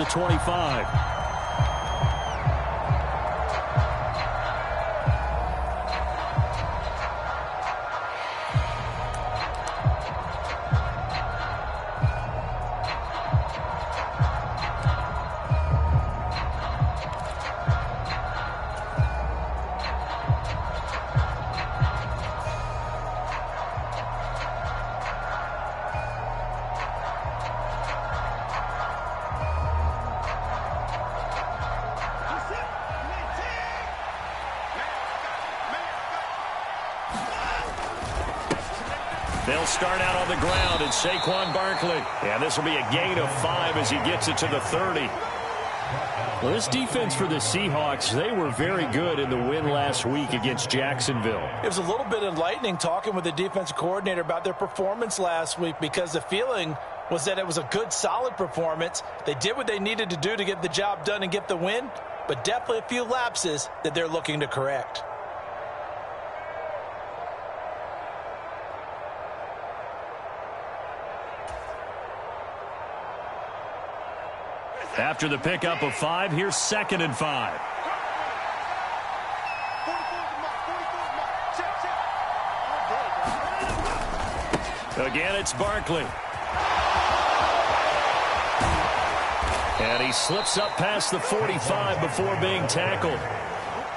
the 25. They'll start out on the ground, and Saquon Barkley. And this will be a gain of 5 as he gets it to the 30. Well, this defense for the Seahawks, they were very good in the win last week against Jacksonville. It was a little bit enlightening talking with the defensive coordinator about their performance last week, because the feeling was that it was a good, solid performance. They did what they needed to do to get the job done and get the win, but definitely a few lapses that they're looking to correct. After the pickup of 5, here's 2nd and 5. Again, it's Barkley. And he slips up past the 45 before being tackled.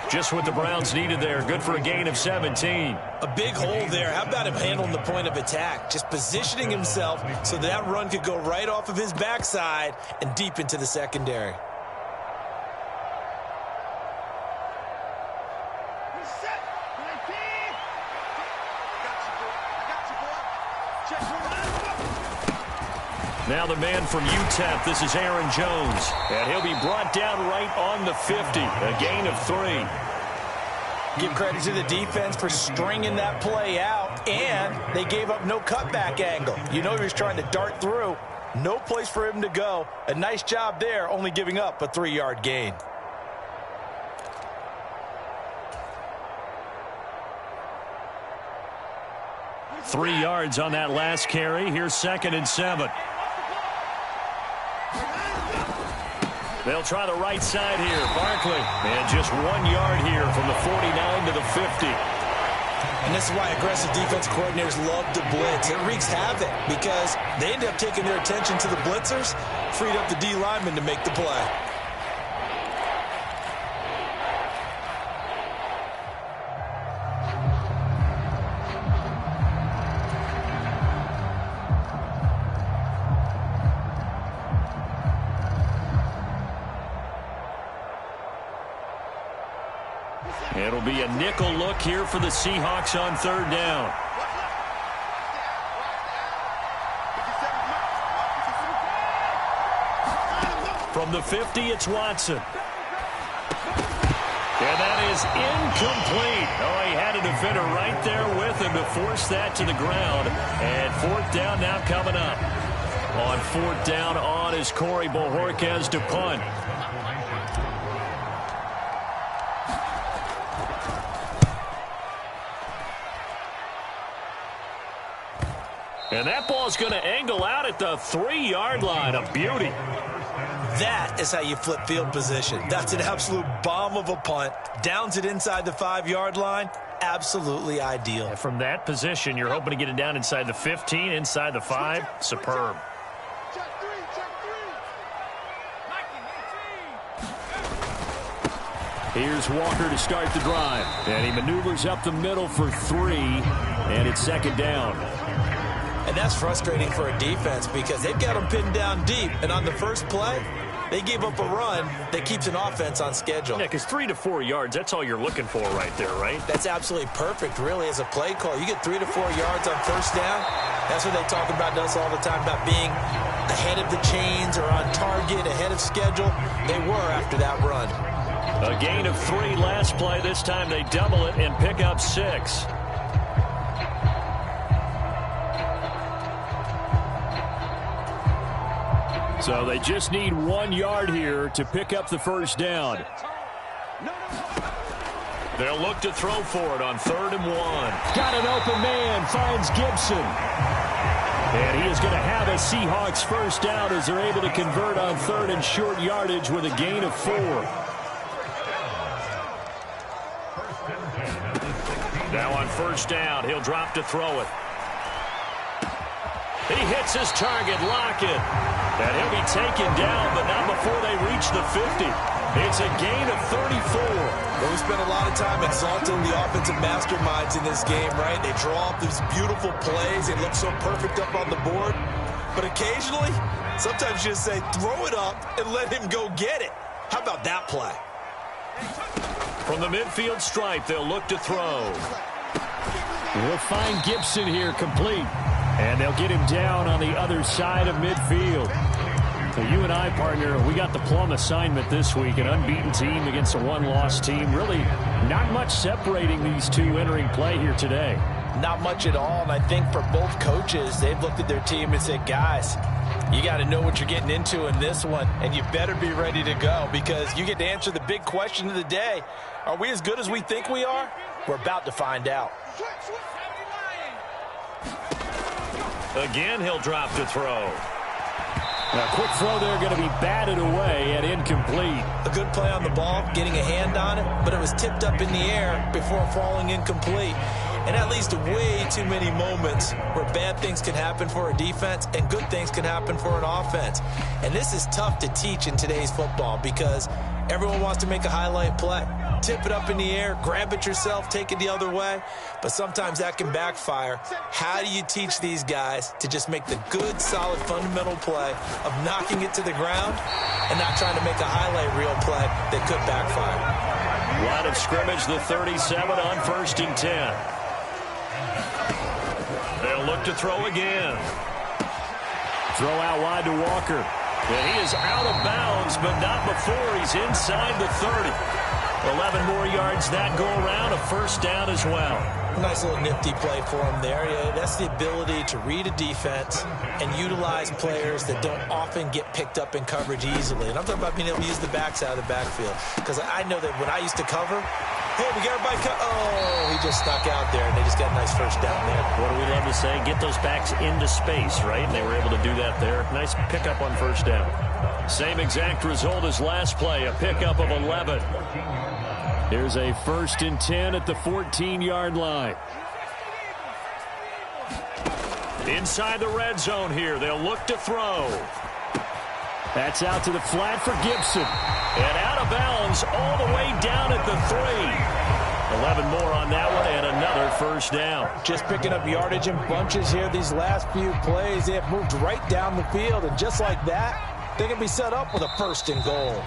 Just what the Browns needed there. Good for a gain of 17. A big hole there. How about him handling the point of attack? Just positioning himself so that run could go right off of his backside and deep into the secondary. Now the man from UTEP, this is Aaron Jones. And he'll be brought down right on the 50. A gain of 3. Give credit to the defense for stringing that play out, and they gave up no cutback angle. You know he was trying to dart through. No place for him to go. A nice job there, only giving up a 3-yard gain. Three yards on that last carry. Here's 2nd and 7. They'll try the right side here. Barkley. And just 1 yard here from the 49 to the 50. And this is why aggressive defense coordinators love to blitz. It wreaks havoc because they end up taking their attention to the blitzers, freed up the D lineman to make the play. It'll be a nickel look here for the Seahawks on 3rd down. From the 50, it's Watson. And that is incomplete. Oh, he had a defender right there with him to force that to the ground. And 4th down now coming up. On 4th down on is Corey Bojorquez to punt. And that ball's going to angle out at the 3-yard line. A beauty. That is how you flip field position. That's an absolute bomb of a punt. Downs it inside the 5-yard line. Absolutely ideal. And from that position, you're hoping to get it down inside the 15, inside the 5. Superb. Here's Walker to start the drive. And he maneuvers up the middle for 3. And it's 2nd down. And that's frustrating for a defense because they've got them pinned down deep. And on the first play, they gave up a run that keeps an offense on schedule. Yeah, because 3 to 4 yards, that's all you're looking for right there, right? That's absolutely perfect, really, as a play call. You get 3 to 4 yards on 1st down. That's what they talk about us all the time, about being ahead of the chains or on target, ahead of schedule. They were after that run. A gain of 3 last play. This time they double it and pick up 6. So they just need 1 yard here to pick up the 1st down. They'll look to throw for it on 3rd and 1. Got an open man, finds Gibson. And he is going to have a Seahawks first down as they're able to convert on 3rd and short yardage with a gain of 4. Now on first down, he'll drop to throw it. He hits his target, Lockett. And he'll be taken down, but not before they reach the 50. It's a gain of 34. Well, we spent a lot of time exalting the offensive masterminds in this game, right? They draw up these beautiful plays. They look so perfect up on the board. But occasionally, sometimes you just say, throw it up and let him go get it. How about that play? From the midfield stripe, they'll look to throw. We'll find Gibson here complete. And they'll get him down on the other side of midfield. Well, you and I, partner, we got the plum assignment this week. An unbeaten team against a one-loss team. Really not much separating these two entering play here today. Not much at all, and I think for both coaches, they've looked at their team and said, guys, you got to know what you're getting into in this one, and you better be ready to go because you get to answer the big question of the day. Are we as good as we think we are? We're about to find out. Again, he'll drop to throw. A quick throw there going to be batted away and incomplete. A good play on the ball, getting a hand on it, but it was tipped up in the air before falling incomplete. And at least way too many moments where bad things can happen for a defense and good things can happen for an offense. And this is tough to teach in today's football because everyone wants to make a highlight play. Tip it up in the air, grab it yourself, take it the other way. But sometimes that can backfire. How do you teach these guys to just make the good, solid, fundamental play of knocking it to the ground and not trying to make a highlight reel play that could backfire? Line of scrimmage, the 37 on 1st and 10. They'll look to throw again. Throw out wide to Walker. And he is out of bounds, but not before he's inside the 30. 11 more yards that go around, a first down as well. Nice little nifty play for him there. Yeah, that's the ability to read a defense and utilize players that don't often get picked up in coverage easily. And I'm talking about being able to use the backs out of the backfield. Because I know that when I used to cover, hey, we got everybody oh, he just stuck out there, and they just got a nice first down there. What do we love to say? Get those backs into space, right? And they were able to do that there. Nice pickup on first down. Same exact result as last play, a pickup of 11. Here's a 1st and 10 at the 14-yard line. Inside the red zone here, they'll look to throw. That's out to the flat for Gibson. And out of bounds all the way down at the 3. 11 more on that one and another first down. Just picking up yardage in bunches here these last few plays. They have moved right down the field, and just like that, they can be set up with a 1st and goal.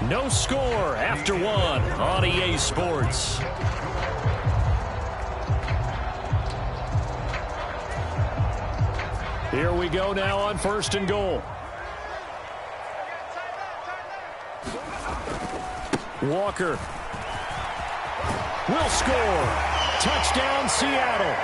No score after 1 on EA Sports. Here we go now on 1st and goal. Walker will score. Touchdown, Seattle.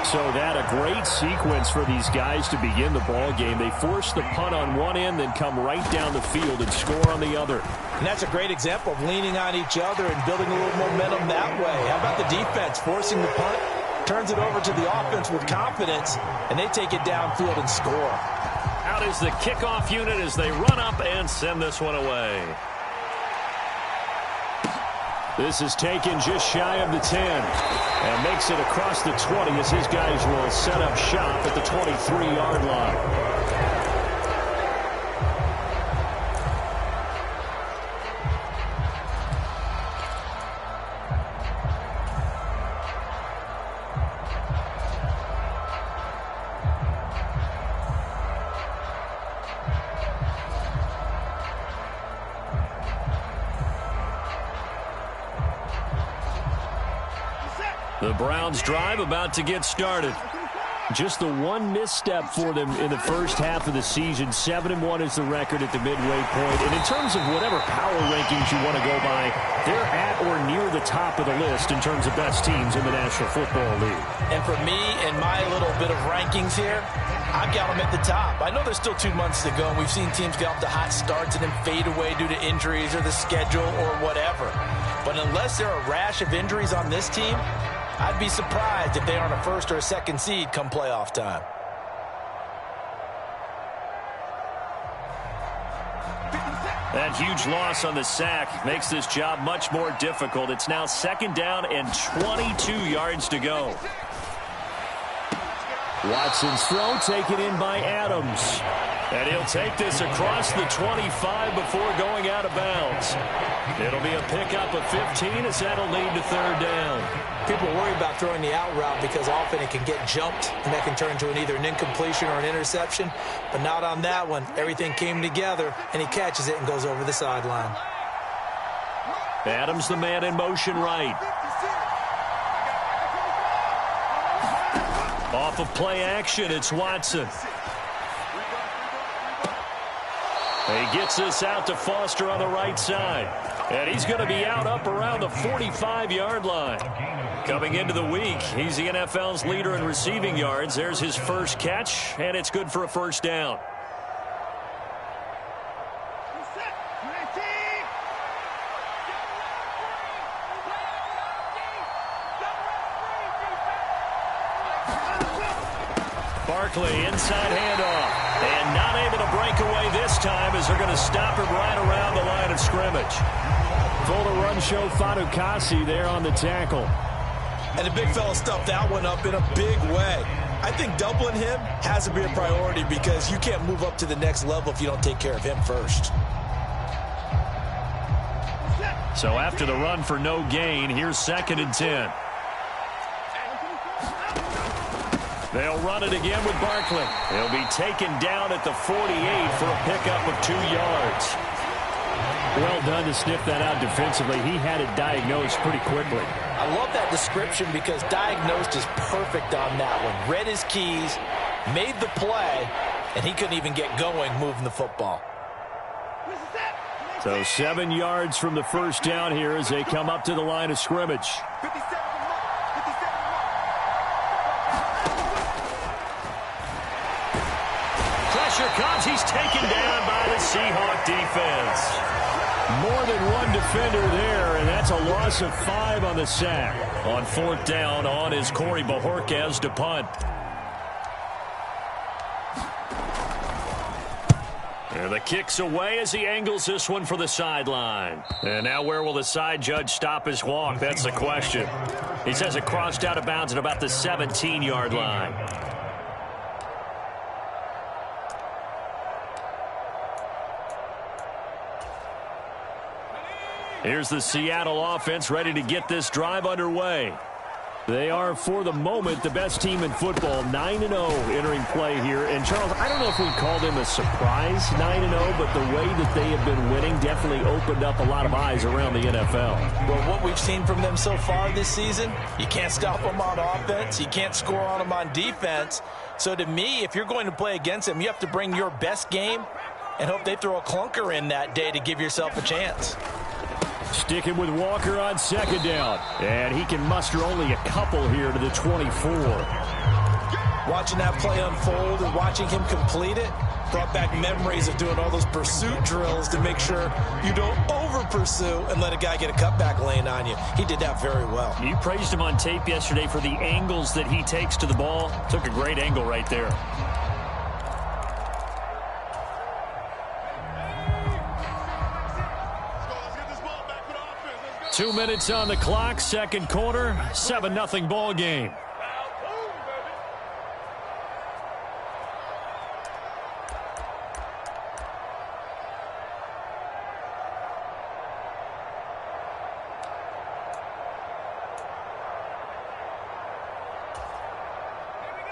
So that a great sequence for these guys to begin the ball game. They force the punt on one end, then come right down the field and score on the other. And that's a great example of leaning on each other and building a little momentum that way. How about the defense forcing the punt, turns it over to the offense with confidence, and they take it downfield and score. Out is the kickoff unit as they run up and send this one away. This is taken just shy of the 10 and makes it across the 20 as his guys will set up shop at the 23-yard line. The Browns drive about to get started. Just the one misstep for them in the first half of the season. 7-1 is the record at the midway point. And in terms of whatever power rankings you want to go by, they're at or near the top of the list in terms of best teams in the National Football League. And for me and my little bit of rankings here, I've got them at the top. I know there's still 2 months to go, and we've seen teams get off to hot starts and then fade away due to injuries or the schedule or whatever. But unless there are a rash of injuries on this team, I'd be surprised if they aren't a 1st or a 2nd seed come playoff time. That huge loss on the sack makes this job much more difficult. It's now 2nd down and 22 yards to go. Watson's throw taken in by Adams. And he'll take this across the 25 before going out of bounds. It'll be a pickup of 15 as that'll lead to 3rd down. People worry about throwing the out route because often it can get jumped, and that can turn into either an incompletion or an interception. But not on that one. Everything came together, and he catches it and goes over the sideline. Adams, the man in motion right. Off of play action, it's Watson. He gets this out to Foster on the right side. And he's going to be out up around the 45-yard line. Coming into the week, he's the NFL's leader in receiving yards. There's his first catch, and it's good for a 1st down. Barkley, inside handoff. And not able to break away this time as they're going to stop him right around the line of scrimmage. Full to run show Fatukasi there on the tackle. And the big fella stuffed that one up in a big way. I think doubling him has to be a priority because you can't move up to the next level if you don't take care of him first. So after the run for no gain, here's 2nd and 10. They'll run it again with Barkley. He'll be taken down at the 48 for a pickup of 2 yards. Well done to sniff that out defensively. He had it diagnosed pretty quickly. I love that description because diagnosed is perfect on that one. Read his keys, made the play, and he couldn't even get going moving the football. So 7 yards from the 1st down here as they come up to the line of scrimmage. Comes, he's taken down by the Seahawk defense. More than one defender there, and that's a loss of 5 on the sack. On 4th down, on is Corey Bojorquez to punt. And the kick's away as he angles this one for the sideline. And now where will the side judge stop his walk? That's the question. He says it crossed out of bounds at about the 17-yard line. Here's the Seattle offense ready to get this drive underway. They are, for the moment, the best team in football, 9-0 entering play here. And, Charles, I don't know if we call them a surprise 9-0, but the way that they have been winning definitely opened up a lot of eyes around the NFL. Well, what we've seen from them so far this season, you can't stop them on offense. You can't score on them on defense. So, to me, if you're going to play against them, you have to bring your best game and hope they throw a clunker in that day to give yourself a chance. Sticking with Walker on 2nd down. And he can muster only a couple here to the 24. Watching that play unfold and watching him complete it brought back memories of doing all those pursuit drills to make sure you don't over-pursue and let a guy get a cutback lane on you. He did that very well. You praised him on tape yesterday for the angles that he takes to the ball. Took a great angle right there. 2 minutes on the clock, 2nd quarter, 7-0 ball game.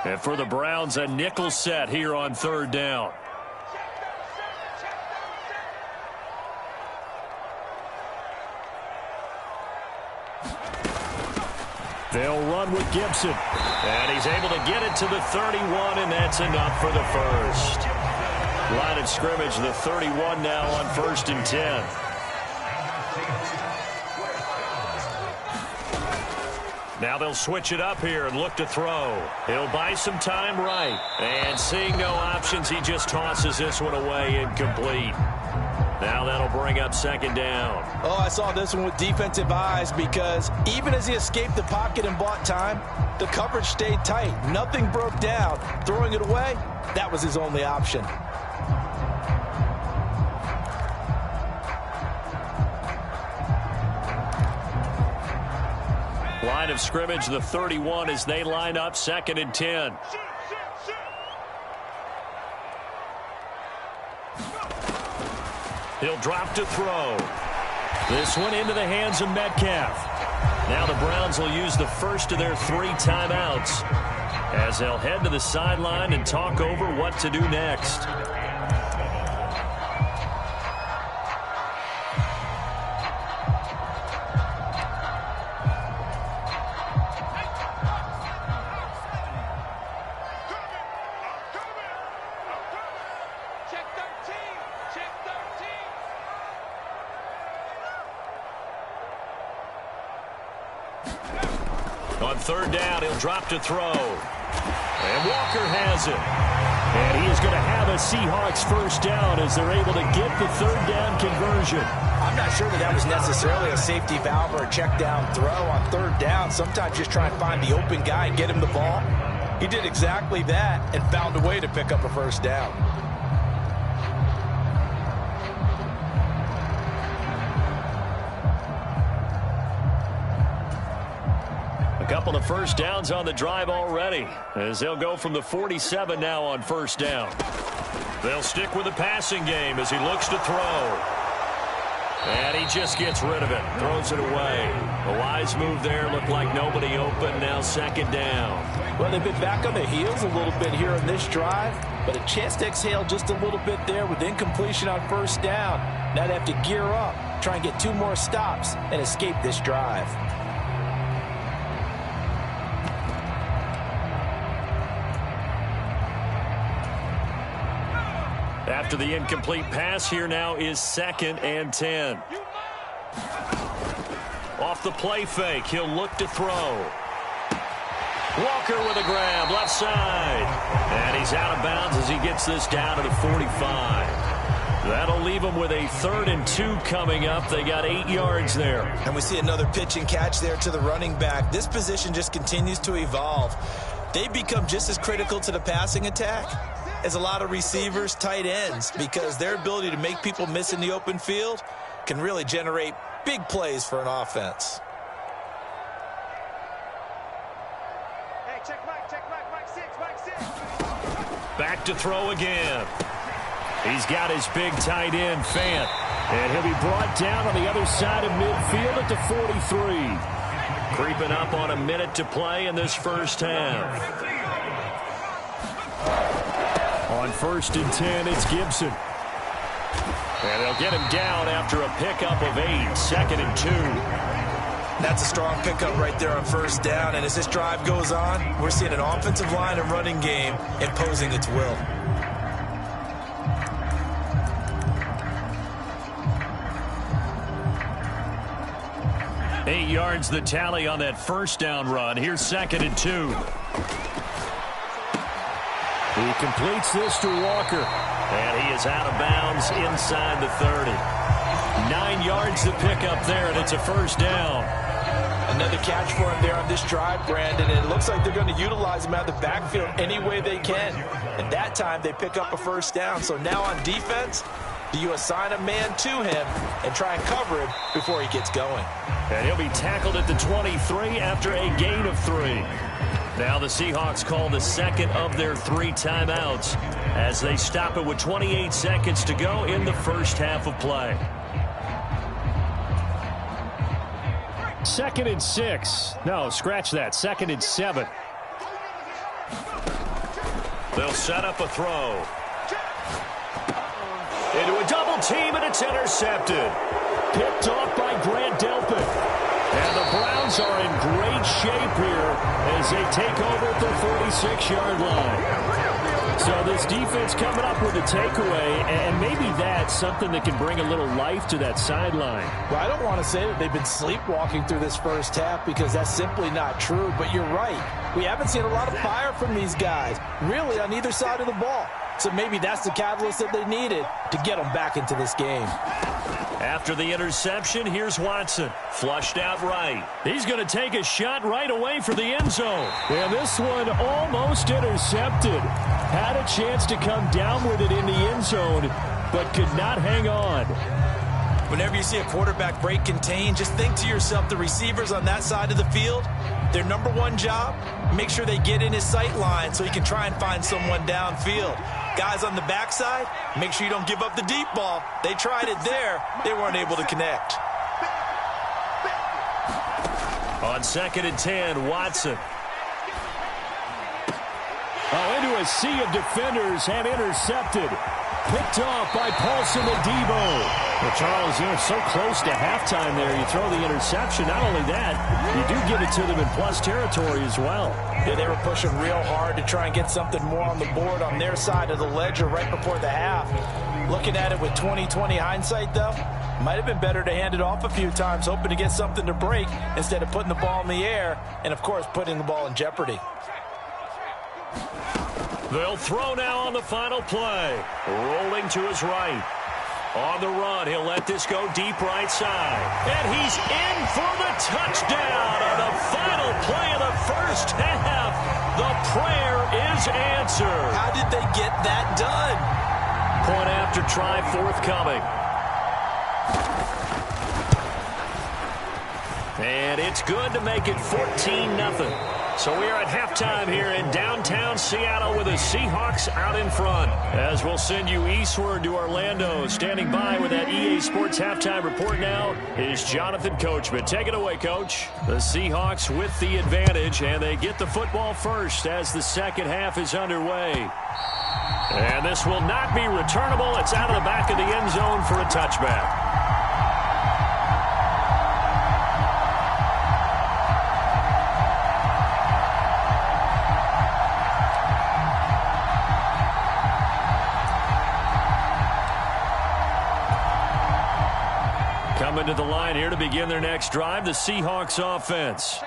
And for the Browns, a nickel set here on 3rd down. They'll run with Gibson. And he's able to get it to the 31, and that's enough for the first. Line of scrimmage, the 31 now on 1st and 10. Now they'll switch it up here and look to throw. He'll buy some time right. And seeing no options, he just tosses this one away incomplete. Now that'll bring up 2nd down. Oh, I saw this one with defensive eyes because even as he escaped the pocket and bought time, the coverage stayed tight. Nothing broke down. Throwing it away, that was his only option. Line of scrimmage, the 31 as they line up 2nd and 10. He'll drop to throw. This one into the hands of Metcalf. Now the Browns will use the first of their 3 timeouts as they'll head to the sideline and talk over what to do next. On 3rd down, he'll drop to throw. And Walker has it. And he is going to have a Seahawks first down as they're able to get the 3rd down conversion. I'm not sure that was necessarily a safety valve or a check down throw on 3rd down. Sometimes just try and find the open guy and get him the ball. He did exactly that and found a way to pick up a first down. Couple of first downs on the drive already as they'll go from the 47 now on 1st down. They'll stick with the passing game as he looks to throw. And he just gets rid of it, throws it away. A wise move there, looked like nobody open, now 2nd down. Well, they've been back on their heels a little bit here in this drive, but a chance to exhale just a little bit there with incompletion on 1st down. Now they have to gear up, try and get 2 more stops and escape this drive. After the incomplete pass, here now is 2nd and 10. Off the play fake, he'll look to throw. Walker with a grab, left side. And he's out of bounds as he gets this down to the 45. That'll leave him with a 3rd and 2 coming up. They got 8 yards there. And we see another pitch and catch there to the running back. This position just continues to evolve. They become just as critical to the passing attack as a lot of receivers, tight ends, because their ability to make people miss in the open field can really generate big plays for an offense. Hey, check Mike 6. Back to throw again. He's got his big tight end, Fant. And he'll be brought down on the other side of midfield at the 43. Creeping up on a minute to play in this 1st half. On 1st and 10, it's Gibson. And they'll get him down after a pickup of 8, 2nd and 2. That's a strong pickup right there on 1st down. And as this drive goes on, we're seeing an offensive line and running game imposing its will. Eight yards the tally on that 1st down run. Here's 2nd and 2. He completes this to Walker. And he is out of bounds inside the 30. 9 yards to pick up there, and it's a 1st down. Another catch for him there on this drive, Brandon. And it looks like they're going to utilize him out of the backfield any way they can. And that time they pick up a 1st down. So now on defense, do you assign a man to him and try and cover him before he gets going? And he'll be tackled at the 23 after a gain of 3. Now the Seahawks call the 2nd of their 3 timeouts as they stop it with 28 seconds to go in the 1st half of play. 2nd and 6. No, scratch that. 2nd and 7. They'll set up a throw. Into a double team, and it's intercepted. Picked off by Grant Delpit. And the Browns are in great shape here as they take over at their 46-yard line. So this defense coming up with a takeaway, and maybe that's something that can bring a little life to that sideline. Well, I don't want to say that they've been sleepwalking through this 1st half because that's simply not true, but you're right. We haven't seen a lot of fire from these guys, really, on either side of the ball. So maybe that's the catalyst that they needed to get them back into this game. After the interception, here's Watson. Flushed out right. He's going to take a shot right away for the end zone. And this one almost intercepted. Had a chance to come down with it in the end zone, but could not hang on. Whenever you see a quarterback break contain, just think to yourself, the receivers on that side of the field, their number one job, make sure they get in his sight line so he can try and find someone downfield. Guys on the backside, make sure you don't give up the deep ball. They tried it there. They weren't able to connect. On 2nd and 10, Watson. Oh, into a sea of defenders and intercepted. Picked off by Paulson Adebo. Well, Charles, you're so close to halftime there. You throw the interception. Not only that, you do give it to them in plus territory as well. Yeah, they were pushing real hard to try and get something more on the board on their side of the ledger right before the half. Looking at it with 20/20 hindsight, though, might have been better to hand it off a few times, hoping to get something to break instead of putting the ball in the air and, of course, putting the ball in jeopardy. They'll throw now on the final play. Rolling to his right. On the run, he'll let this go deep right side. And he's in for the touchdown on the final play of the first half. The prayer is answered. How did they get that done? Point after try forthcoming. And it's good to make it 14-0. So we are at halftime here in downtown Seattle with the Seahawks out in front. As we'll send you eastward to Orlando. Standing by with that EA Sports halftime report now is Jonathan Coachman. Take it away, Coach. The Seahawks with the advantage, and they get the football first as the second half is underway. And this will not be returnable. It's out of the back of the end zone for a touchback. Coming to the line here to begin their next drive, the Seahawks offense.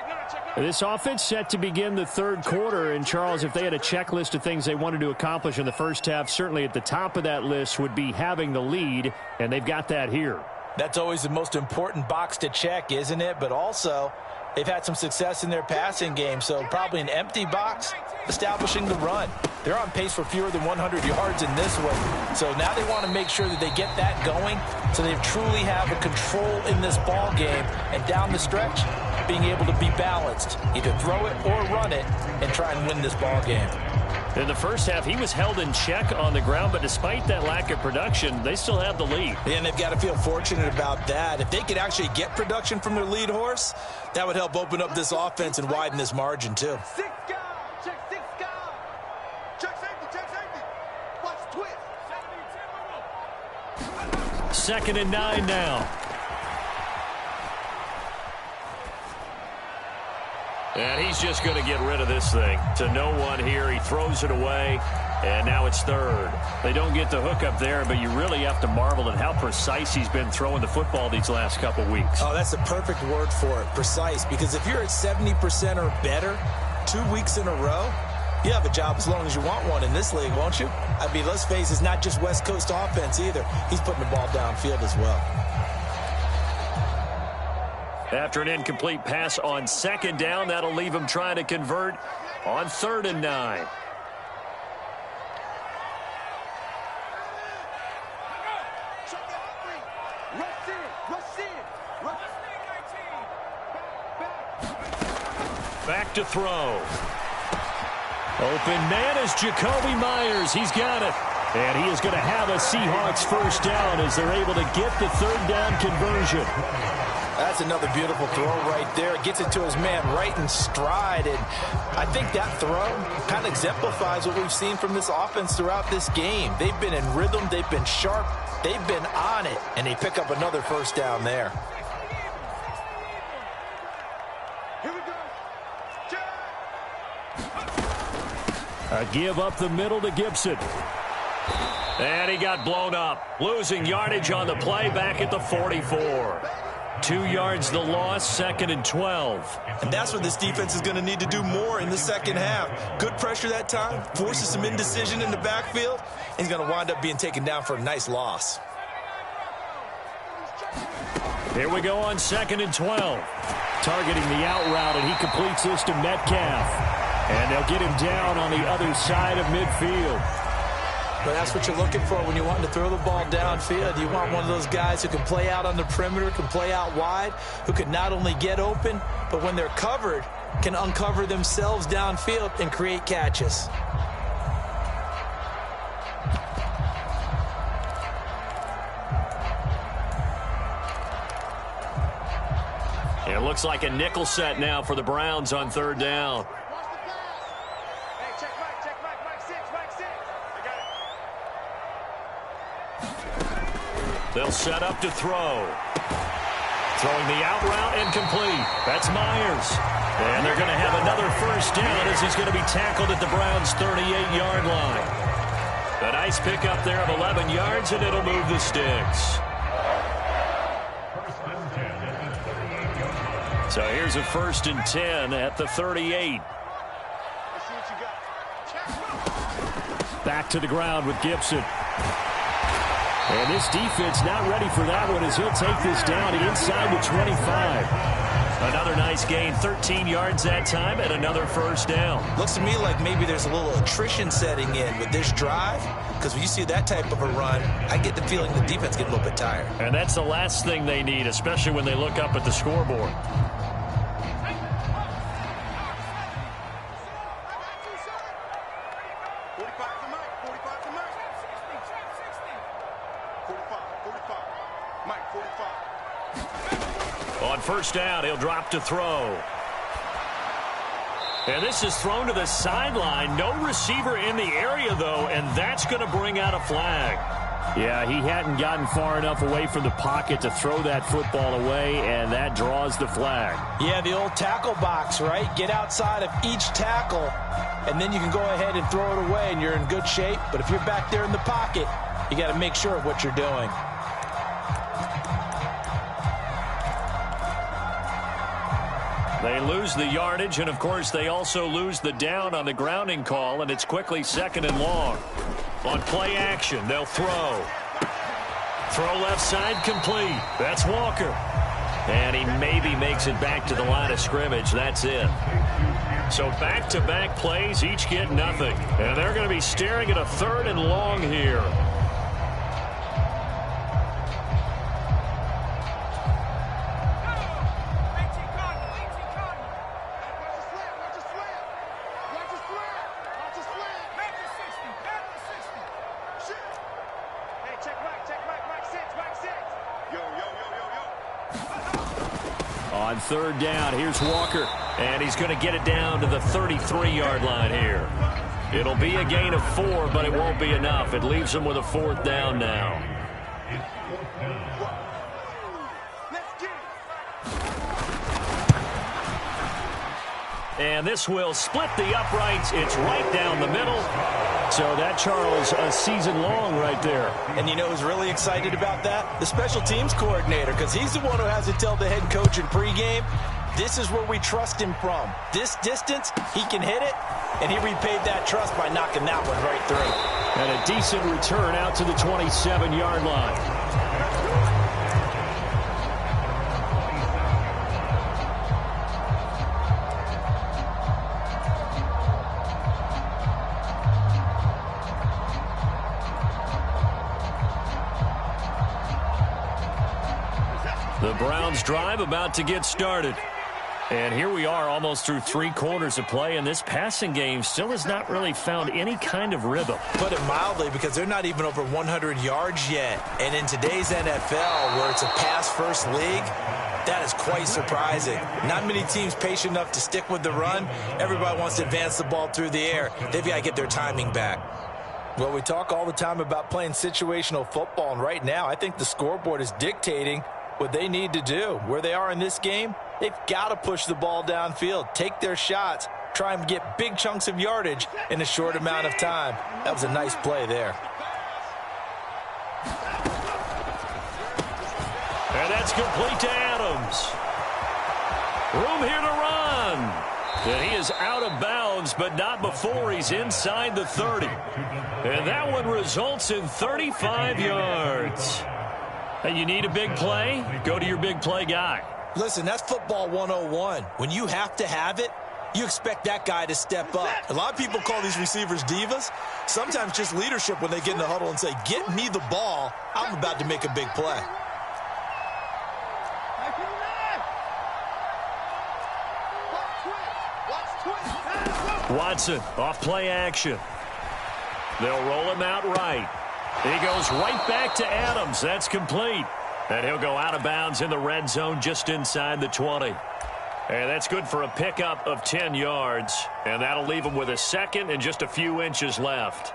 This offense set to begin the third quarter, and Charles, if they had a checklist of things they wanted to accomplish in the first half, certainly at the top of that list would be having the lead, and they've got that here. That's always the most important box to check, isn't it? But also, they've had some success in their passing game, so probably an empty box, establishing the run. They're on pace for fewer than 100 yards in this one. So now they want to make sure that they get that going so they truly have a control in this ball game. And down the stretch, being able to be balanced. Either throw it or run it and try and win this ball game. In the first half, he was held in check on the ground, but despite that lack of production, they still have the lead. And they've got to feel fortunate about that. If they could actually get production from their lead horse, that would help open up this offense and widen this margin too. Second and 9 now. And he's just going to get rid of this thing. To no one here. He throws it away. And now it's third. They don't get the hook up there, but you really have to marvel at how precise he's been throwing the football these last couple weeks. Oh, that's the perfect word for it, precise. Because if you're at 70% or better 2 weeks in a row, you have a job as long as you want one in this league, won't you? I mean, let's face it, it's not just West Coast offense either. He's putting the ball downfield as well. After an incomplete pass on second down, that'll leave him trying to convert on 3rd and 9. Back to throw. Open man is Jacoby Myers. He's got it. And he is going to have a Seahawks first down as they're able to get the 3rd down conversion. That's another beautiful throw right there. Gets it to his man right in stride. And I think that throw kind of exemplifies what we've seen from this offense throughout this game. They've been in rhythm. They've been sharp. They've been on it. And they pick up another first down there. A give up the middle to Gibson. And he got blown up. Losing yardage on the play back at the 44. 2 yards the loss, 2nd and 12. And that's what this defense is going to need to do more in the second half. Good pressure that time, forces some indecision in the backfield, and he's going to wind up being taken down for a nice loss. Here we go on 2nd and 12. Targeting the out route, and he completes this to Metcalf. And they'll get him down on the other side of midfield. But that's what you're looking for when you want to throw the ball downfield. You want one of those guys who can play out on the perimeter, can play out wide, who can not only get open, but when they're covered, can uncover themselves downfield and create catches. It looks like a nickel set now for the Browns on third down. Hey, check Mike 6, Mike 6. I got it. They'll set up to throw. Throwing the out route and complete. That's Myers. And they're going to have another first down as he's going to be tackled at the Browns' 38-yard line. A nice pickup there of 11 yards, and it'll move the sticks. So here's a 1st and 10 at the 38. Back to the ground with Gibson. And this defense not ready for that one as he'll take this down inside the 25. Another nice gain, 13 yards that time, and another first down. Looks to me like maybe there's a little attrition setting in with this drive, because when you see that type of a run, I get the feeling the defense gets a little bit tired. And that's the last thing they need, especially when they look up at the scoreboard. On first down, he'll drop to throw. And this is thrown to the sideline. No receiver in the area, though, and that's going to bring out a flag. Yeah, he hadn't gotten far enough away from the pocket to throw that football away, and that draws the flag. Yeah, the old tackle box, right? Get outside of each tackle, and then you can go ahead and throw it away, and you're in good shape. But if you're back there in the pocket, you got to make sure of what you're doing. They lose the yardage, and, of course, they also lose the down on the grounding call, and it's quickly 2nd and long. On play action, they'll throw. Throw left side complete. That's Walker. And he maybe makes it back to the line of scrimmage. That's it. So back-to-back plays, each get nothing. And they're going to be staring at a 3rd and long here. On third down, here's Walker. And he's going to get it down to the 33-yard line here. It'll be a gain of 4, but it won't be enough. It leaves him with a 4th down now. And this will split the uprights. It's right down the middle. So that, Charles, a season long right there. And you know who's really excited about that? The special teams coordinator, because he's the one who has to tell the head coach in pregame, this is where we trust him from. This distance, he can hit it, and he repaid that trust by knocking that one right through. And a decent return out to the 27-yard line. The Browns drive about to get started. And here we are almost through 3 quarters of play, and this passing game still has not really found any kind of rhythm. Put it mildly, because they're not even over 100 yards yet. And in today's NFL, where it's a pass-first league, that is quite surprising. Not many teams patient enough to stick with the run. Everybody wants to advance the ball through the air. They've got to get their timing back. Well, we talk all the time about playing situational football, and right now I think the scoreboard is dictating what they need to do. Where they are in this game, they've got to push the ball downfield, take their shots, try and get big chunks of yardage in a short amount of time. That was a nice play there. And that's complete to Adams. Room here to run. And he is out of bounds, but not before he's inside the 30. And that one results in 35 yards. Hey, you need a big play? Go to your big play guy. Listen, that's football 101. When you have to have it, you expect that guy to step up. A lot of people call these receivers divas. Sometimes just leadership when they get in the huddle and say, get me the ball. I'm about to make a big play. Watson off play action. They'll roll him out right. He goes right back to Adams. That's complete. And he'll go out of bounds in the red zone just inside the 20. And that's good for a pickup of 10 yards. And that'll leave him with a second and just a few inches left.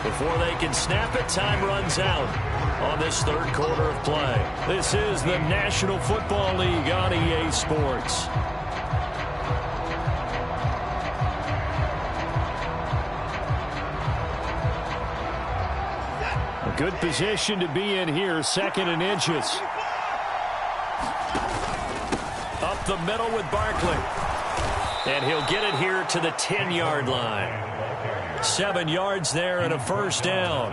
Before they can snap it, time runs out on this third quarter of play. This is the National Football League on EA Sports. A good position to be in here, second and inches. Up the middle with Barkley. And he'll get it here to the 10-yard line. 7 yards there and a first down.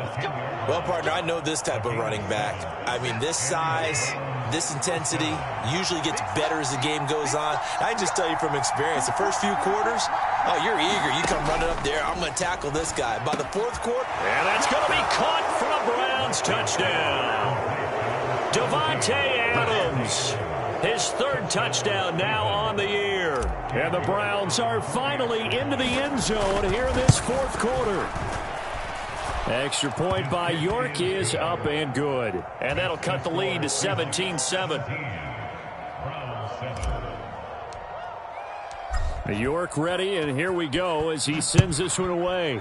Well, partner, I know this type of running back. I mean, this size, this intensity usually gets better as the game goes on. I can just tell you from experience, the first few quarters, oh, you're eager. You come running up there. I'm going to tackle this guy. By the fourth quarter. And that's going to be caught for a Browns touchdown. Devontae Adams. His third touchdown now on the year. And the Browns are finally into the end zone here in this fourth quarter. Extra point by York is up and good. And that'll cut the lead to 17-7. York ready, and here we go as he sends this one away.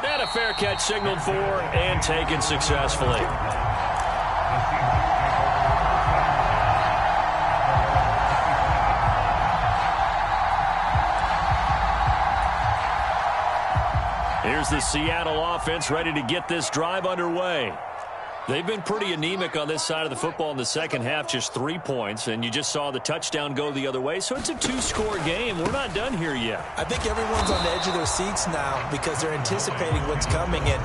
And a fair catch signaled for and taken successfully. Here's the Seattle offense ready to get this drive underway. They've been pretty anemic on this side of the football in the second half, just 3 points, and you just saw the touchdown go the other way, so it's a two-score game. We're not done here yet. I think everyone's on the edge of their seats now because they're anticipating what's coming, and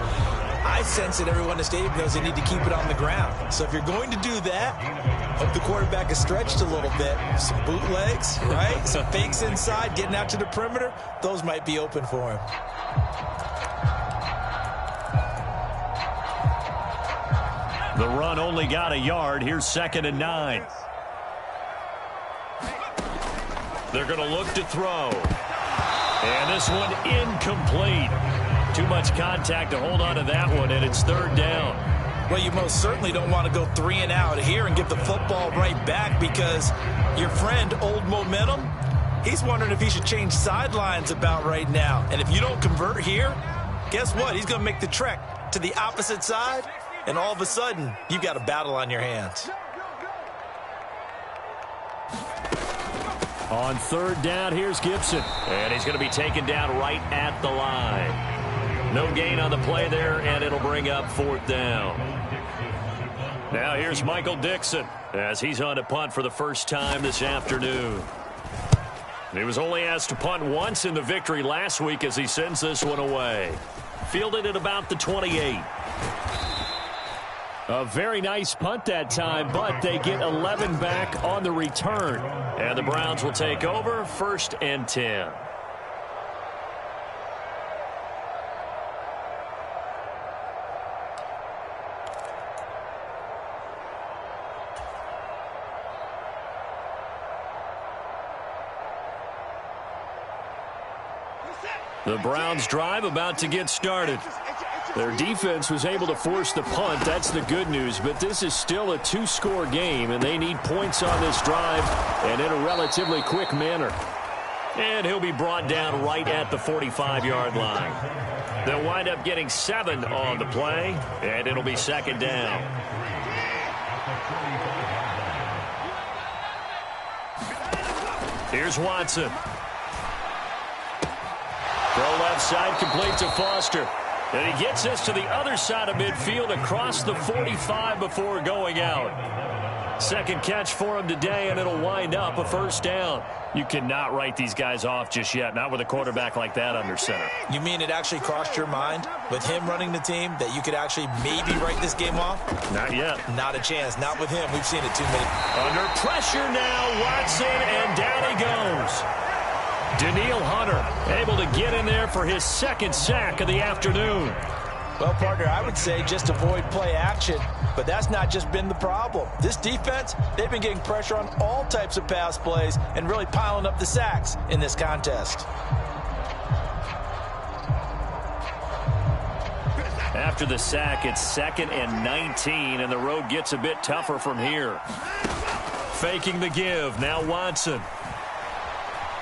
I sense that everyone in the stadium knows they need to keep it on the ground. So if you're going to do that, hope the quarterback is stretched a little bit. Some bootlegs, right? Some fakes inside, getting out to the perimeter. Those might be open for him. The run only got a yard. Here's 2nd and 9. They're going to look to throw. And this one incomplete. Too much contact to hold on to that one, and it's 3rd down. Well, you most certainly don't want to go 3 and out here and get the football right back because your friend, Old Momentum, he's wondering if he should change sidelines about right now. And if you don't convert here, guess what? He's going to make the trek to the opposite side. And all of a sudden, you've got a battle on your hands. On 3rd down, here's Gibson. And he's going to be taken down right at the line. No gain on the play there, and it'll bring up 4th down. Now here's Michael Dixon as he's on to punt for the first time this afternoon. He was only asked to punt once in the victory last week as he sends this one away. Fielded at about the 28. A very nice punt that time, but they get 11 back on the return. And the Browns will take over 1st and 10. The Browns drive about to get started. Their defense was able to force the punt. That's the good news, but this is still a two-score game, and they need points on this drive and in a relatively quick manner. And he'll be brought down right at the 45-yard line. They'll wind up getting 7 on the play, and it'll be 2nd down. Here's Watson. Throw left side, complete to Foster. And he gets this to the other side of midfield across the 45 before going out. Second catch for him today, and it'll wind up a first down. You cannot write these guys off just yet, not with a quarterback like that under center. You mean it actually crossed your mind with him running the team that you could actually maybe write this game off? Not yet. Not a chance. Not with him. We've seen it too many. Under pressure now, Watson, and down he goes. Daniil Hunter able to get in there for his second sack of the afternoon. Well, partner, I would say just avoid play action, but that's not just been the problem. This defense, they've been getting pressure on all types of pass plays and really piling up the sacks in this contest. After the sack, it's 2nd and 19, and the road gets a bit tougher from here. Faking the give, now Watson.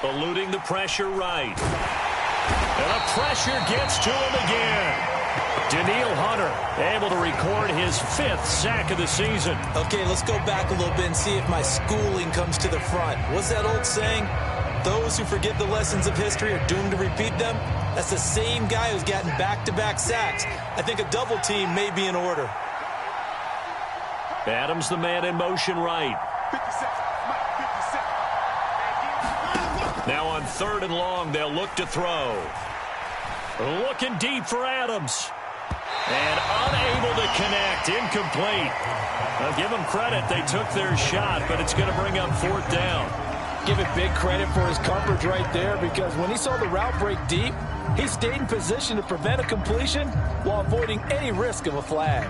Eluding the pressure right. And the pressure gets to him again. Daniil Hunter able to record his 5th sack of the season. Okay, let's go back a little bit and see if my schooling comes to the front. What's that old saying? Those who forget the lessons of history are doomed to repeat them. That's the same guy who's gotten back-to-back sacks. I think a double team may be in order. Adams the man in motion right. Now on 3rd and long, they'll look to throw. Looking deep for Adams. And unable to connect. Incomplete. I'll give them credit. They took their shot, but it's going to bring up 4th down. Give it big credit for his coverage right there, because when he saw the route break deep, he stayed in position to prevent a completion while avoiding any risk of a flag.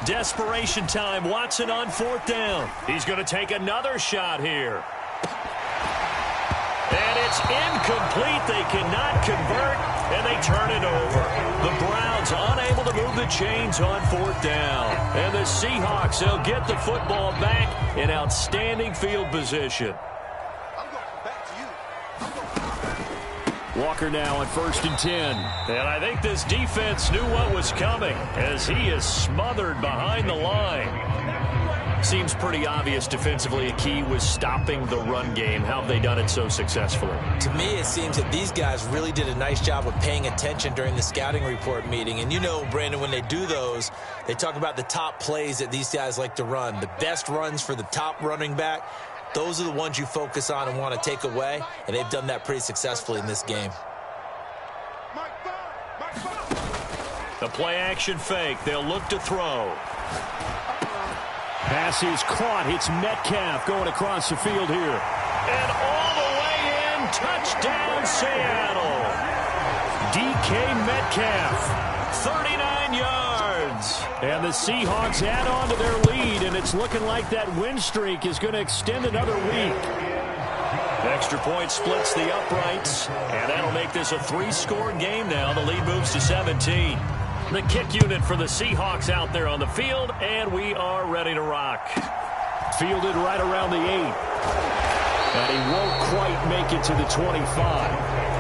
Desperation time. Watson on 4th down. He's going to take another shot here. And it's incomplete. They cannot convert, and they turn it over. The Browns unable to move the chains on 4th down. And the Seahawks, they'll get the football back in outstanding field position. Walker now on 1st and 10. And I think this defense knew what was coming as he is smothered behind the line. Seems pretty obvious defensively a key was stopping the run game. How have they done it so successfully? To me, it seems that these guys really did a nice job of paying attention during the scouting report meeting. And you know, Brandon, when they do those, they talk about the top plays that these guys like to run. The best runs for the top running back. Those are the ones you focus on and want to take away, and they've done that pretty successfully in this game. The play-action fake. They'll look to throw. Pass is caught. It's Metcalf going across the field here. And all the way in. Touchdown, Seattle. DK Metcalf, 39 yards. And the Seahawks add on to their lead, and it's looking like that win streak is going to extend another week. Extra point splits the uprights, and that'll make this a 3-score game now. The lead moves to 17. The kick unit for the Seahawks out there on the field, and we are ready to rock. Fielded right around the 8. And he won't quite make it to the 25.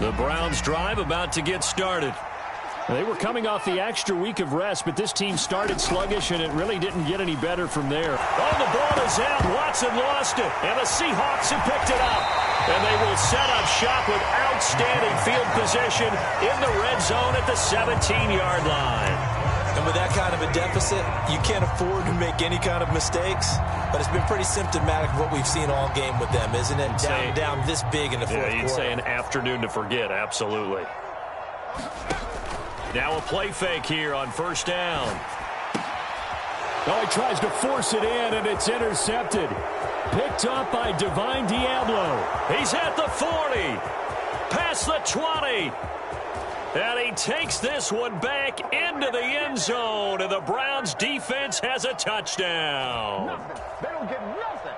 The Browns drive about to get started. They were coming off the extra week of rest, but this team started sluggish, and it really didn't get any better from there. Oh, the ball is out. Watson lost it, and the Seahawks have picked it up. And they will set up shop with outstanding field position in the red zone at the 17-yard line. And with that kind of a deficit, you can't afford to make any kind of mistakes. But it's been pretty symptomatic of what we've seen all game with them, isn't it? Down this big in the fourth quarter. You'd say an afternoon to forget, absolutely. Now a play fake here on 1st down. Oh, he tries to force it in, and it's intercepted. Picked up by Divine Diablo. He's at the 40. Past the 20. And he takes this one back into the end zone, and the Browns defense has a touchdown. Nothing. They don't get nothing.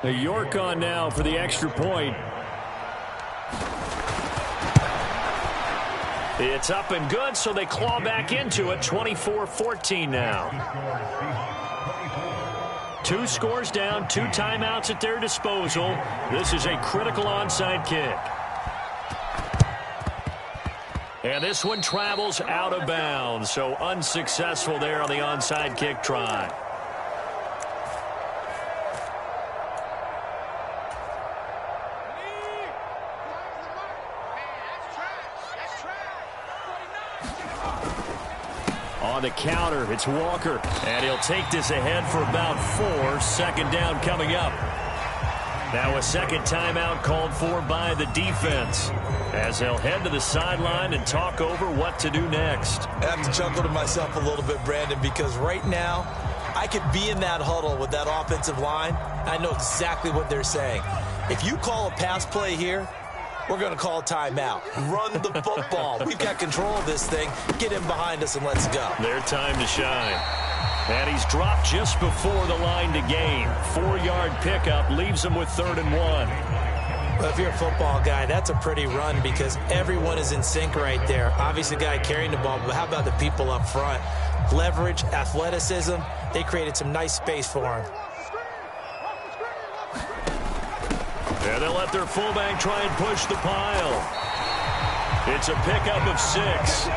A York on now for the extra point. It's up and good, so they claw back into it, 24-14 now. 2 scores down, 2 timeouts at their disposal. This is a critical onside kick. And this one travels out of bounds, so unsuccessful there on the onside kick try. On the counter, it's Walker. And he'll take this ahead for about 4. Second down coming up. Now a second timeout called for by the defense, as they'll head to the sideline and talk over what to do next. I have to chuckle to myself a little bit, Brandon, because right now I could be in that huddle with that offensive line. I know exactly what they're saying. If you call a pass play here, we're going to call timeout. Run the football. We've got control of this thing. Get him behind us and let's go. Their time to shine. And he's dropped just before the line to gain. 4-yard pickup leaves him with 3rd and 1. Well, if you're a football guy, that's a pretty run because everyone is in sync right there. Obviously, the guy carrying the ball, but how about the people up front? Leverage, athleticism, they created some nice space for him. And they'll let their fullback try and push the pile. It's a pickup of 6.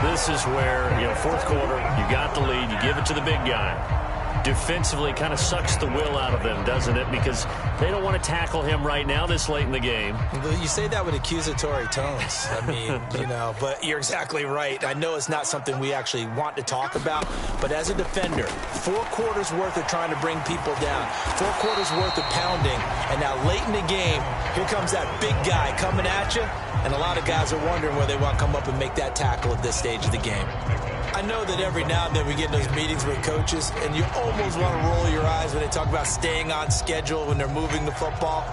This is where, fourth quarter, you got the lead, you give it to the big guy. Defensively kind of sucks the will out of them, doesn't it? Because they don't want to tackle him right now this late in the game. You say that with accusatory tones. I mean, but you're exactly right. I know it's not something we actually want to talk about, but as a defender, 4 quarters worth of trying to bring people down, 4 quarters worth of pounding, and now late in the game, here comes that big guy coming at you, and a lot of guys are wondering whether they want to come up and make that tackle at this stage of the game. I know that every now and then we get in those meetings with coaches, and you almost want to roll your eyes when they talk about staying on schedule when they're moving the football.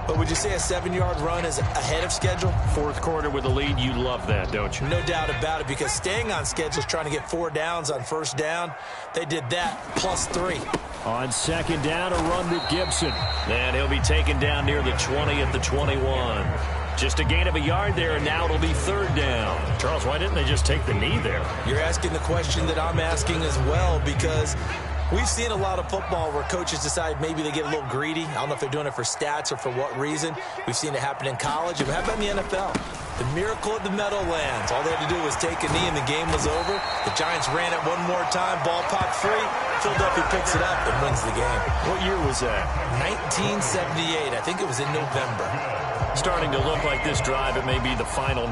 But would you say a 7-yard run is ahead of schedule? Fourth quarter with a lead, you love that, don't you? No doubt about it, because staying on schedule is trying to get 4 downs on first down. They did that plus 3. On second down, a run with Gibson. And he'll be taken down near the 20 at the 21. Just a gain of a yard there, and now it'll be 3rd down. Charles, why didn't they just take the knee there? You're asking the question that I'm asking as well, because we've seen a lot of football where coaches decide maybe they get a little greedy. I don't know if they're doing it for stats or for what reason. We've seen it happen in college. But how about in the NFL? The miracle at the Meadowlands. All they had to do was take a knee and the game was over. The Giants ran it one more time. Ball popped free. Philadelphia picks it up and wins the game. What year was that? 1978. I think it was in November. Starting to look like this drive, it may be the final